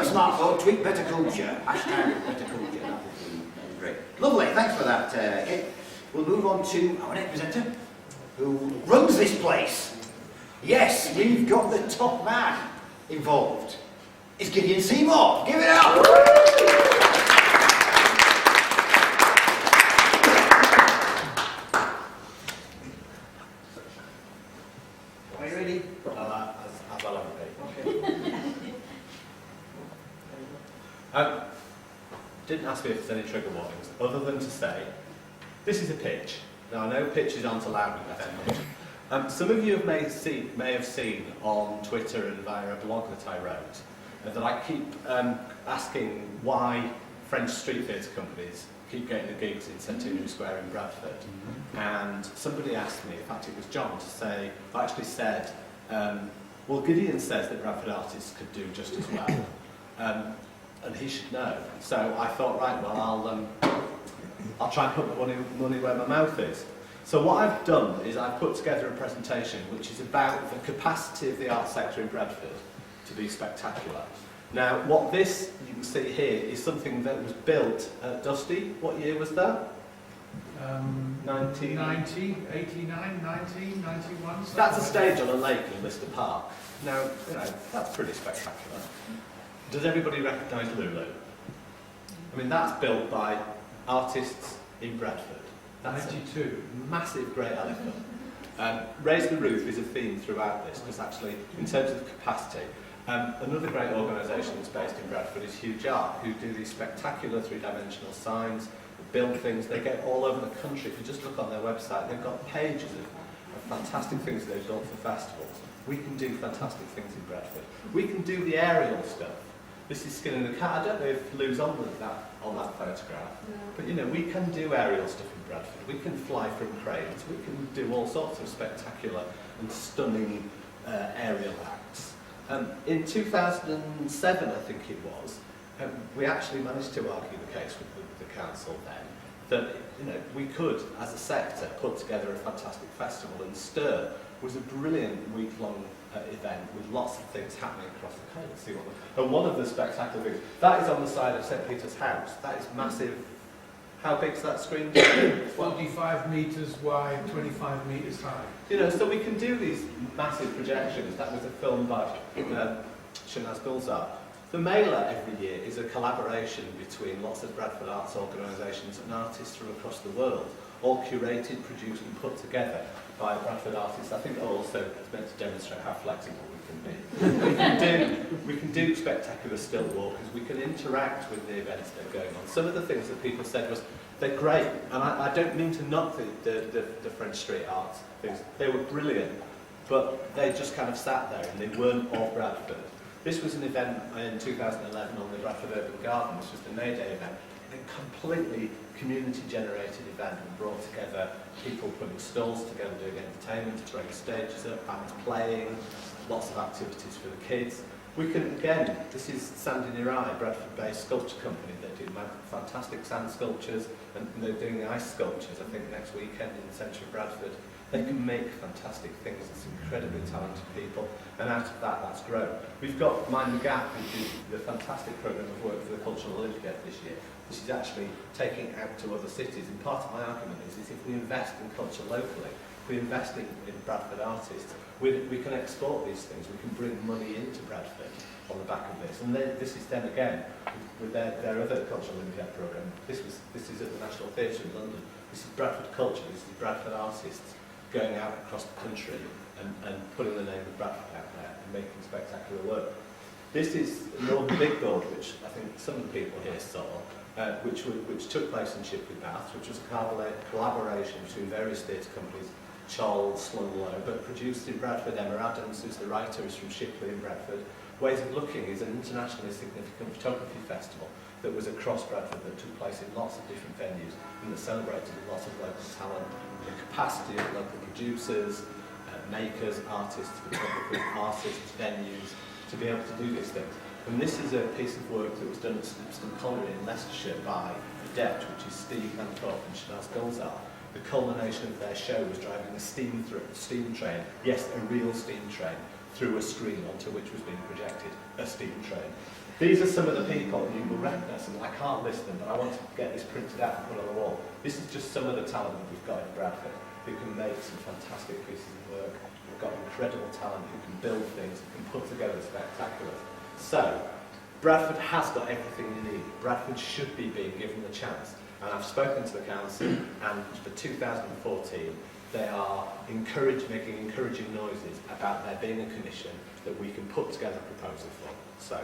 smartphone, tweet BettaKultcha. Hashtag BettaKultcha. That would be great. Lovely, thanks for that, Kate. We'll move on to our next presenter, who runs this place. Yes, we've got the top man involved. It's Gideon Seymour. Give it up! Are you ready? As well as me. Didn't ask me if there's any trigger warnings, other than to say, this is a pitch. Now I know pitches aren't allowed in this. Some of you may have seen on Twitter and via a blog that I wrote that I keep asking why French street theatre companies keep getting the gigs in Centenary Square in Bradford. And somebody asked me, in fact it was John, to say, I actually said, well, Gideon says that Bradford artists could do just as well, and he should know. So I thought, right, well, I'll try and put my money where my mouth is. So what I've done is I've put together a presentation which is about the capacity of the art sector in Bradford to be spectacular. Now, what this, you can see here, is something that was built at Dusty. What year was that? 89, 91. That's a stage on a lake in Lister Park. Now, you know, that's pretty spectacular. Does everybody recognise Lulu? I mean, that's built by artists in Bradford. That's 92. a massive grey elephant. Raise the Roof is a theme throughout this, because actually, in terms of capacity, another great organisation that's based in Bradford is Huge Art, who do these spectacular three-dimensional signs, build things. They get all over the country. If you just look on their website, they've got pages of fantastic things they've built for festivals. We can do fantastic things in Bradford. We can do the aerial stuff. This is Skin in the Cat. I don't know if Lou's on that photograph, but you know, we can do aerial stuff in Bradford. We can fly from cranes. We can do all sorts of spectacular and stunning aerial acts. In 2007, I think it was, we actually managed to argue the case with the council then that, you know, we could, as a sector, put together a fantastic festival, and Stir was a brilliant week-long event with lots of things happening across the country. And one of the spectacular things, that is on the side of St Peter's House. That is massive. How big is that screen? 45 metres wide, 25 metres high. You know, so we can do these massive projections. That was a film by Shanaz Gulzar. The Mailer every year is a collaboration between lots of Bradford arts organisations and artists from across the world, all curated, produced and put together by Bradford artists. I think also it's meant to demonstrate how flexible we can be. We can do spectacular still walkers, we can interact with the events that are going on. Some of the things that people said was, they're great, and I don't mean to knock the French street arts things. They were brilliant, but they just kind of sat there and they weren't of Bradford. This was an event in 2011 on the Bradford Urban Garden, which was the May Day event. A completely community-generated event and brought together people putting stalls together, doing entertainment, throwing stages up, bands playing, lots of activities for the kids. We can, again, this is Sand in Your Eye, Bradford-based sculpture company that do fantastic sand sculptures, and they're doing ice sculptures, I think, next weekend in the centre of Bradford. They can make fantastic things. It's incredibly talented people, and out of that, that's grown. We've got Mind the Gap, who do the fantastic programme of work for the Cultural Olympiad this year. This is actually taking out to other cities, and part of my argument is if we invest in culture locally, if we invest in Bradford artists, we can export these things, we can bring money into Bradford on the back of this. And this is them again, with their other Cultural Olympiad programme. This is at the National Theatre in London. This is Bradford Culture, this is Bradford artists going out across the country and putting the name of Bradford out there and making spectacular work. This is Northern Big Board, which I think some of the people here saw, which took place in Shipley Bath, which was a collaboration between various theatre companies, Charles, Slunlow, but produced in Bradford. Emma Adams, who's the writer, is from Shipley in Bradford. Ways of Looking is an internationally significant photography festival that was across Bradford that took place in lots of different venues and that celebrated lots of local talent, the capacity of local producers, makers, artists, photographers, artists, venues, to be able to do these things. And this is a piece of work that was done at Snipston Colliery in Leicestershire by Adept, which is Steve Hanthorpe and Shanaz Gulzar. The culmination of their show was driving a steam train, yes, a real steam train, through a screen onto which was being projected a steam train. These are some of the people you will recognise, and I can't list them, but I want to get this printed out and put on the wall. This is just some of the talent that we've got in Bradford, who can make some fantastic pieces of work. We've got incredible talent who can build things, who can put together spectaculars. So, Bradford has got everything you need. Bradford should be being given the chance. And I've spoken to the council, and for 2014, they are making encouraging noises about there being a commission that we can put together a proposal for. So,